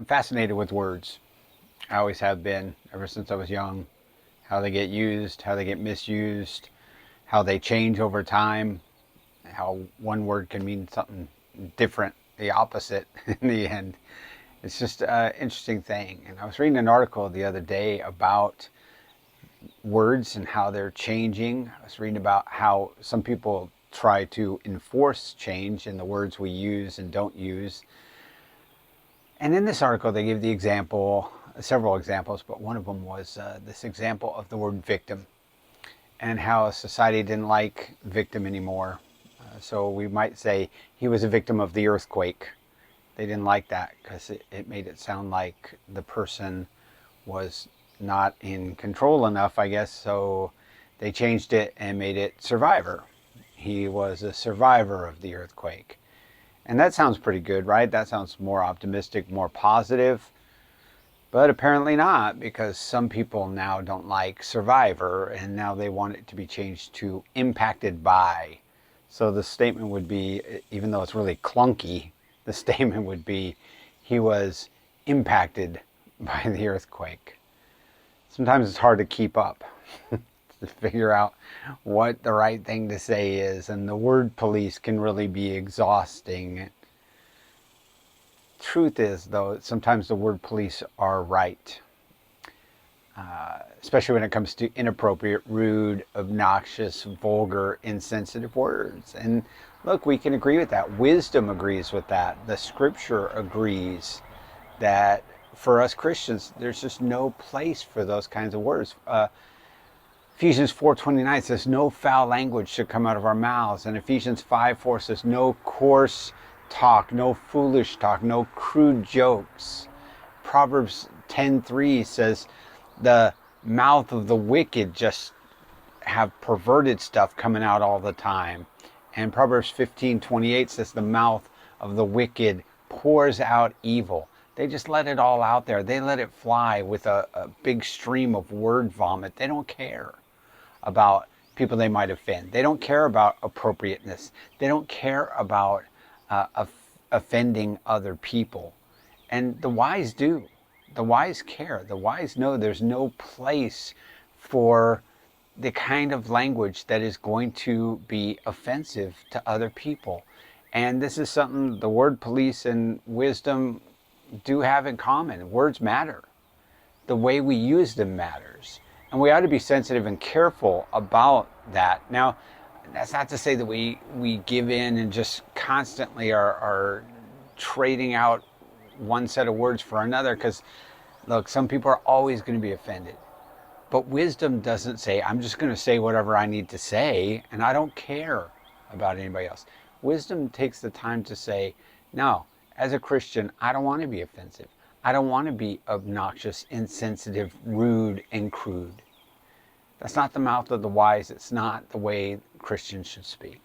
I'm fascinated with words. I always have been, ever since I was young. How they get used, how they get misused, how they change over time, how one word can mean something different, the opposite in the end. It's just an interesting thing. And I was reading an article the other day about words and how they're changing. I was reading about how some people try to enforce change in the words we use and don't use. And in this article, they give the example, several examples, but one of them was this example of the word victim and how society didn't like victim anymore. So we might say he was a victim of the earthquake. They didn't like that because it made it sound like the person was not in control enough, I guess. So they changed it and made it survivor. He was a survivor of the earthquake. And that sounds pretty good, right? That sounds more optimistic, more positive. But apparently not, because some people now don't like survivor, and now they want it to be changed to impacted by. So the statement would be, even though it's really clunky, the statement would be, he was impacted by the earthquake. Sometimes it's hard to keep up, to figure out what the right thing to say is, and the word police can really be exhausting. Truth is, though, sometimes the word police are right, especially when it comes to inappropriate, rude, obnoxious, vulgar, insensitive words. And look, we can agree with that. Wisdom agrees with that. The scripture agrees that for us Christians, there's just no place for those kinds of words. Ephesians 4:29 says, no foul language should come out of our mouths. And Ephesians 5:4 says, no coarse talk, no foolish talk, no crude jokes. Proverbs 10:3 says, the mouth of the wicked just have perverted stuff coming out all the time. And Proverbs 15:28 says, the mouth of the wicked pours out evil. They just let it all out there. They let it fly with a big stream of word vomit. They don't care about people they might offend. They don't care about appropriateness. They don't care about offending other people. And the wise do. The wise care. The wise know there's no place for the kind of language that is going to be offensive to other people. And this is something the word police and wisdom do have in common. Words matter. The way we use them matters. And we ought to be sensitive and careful about that. Now, that's not to say that we give in and just constantly are trading out one set of words for another, because, look, some people are always going to be offended. But wisdom doesn't say, I'm just going to say whatever I need to say, and I don't care about anybody else. Wisdom takes the time to say, no, as a Christian, I don't want to be offensive. I don't want to be obnoxious, insensitive, rude, and crude. That's not the mouth of the wise. It's not the way Christians should speak.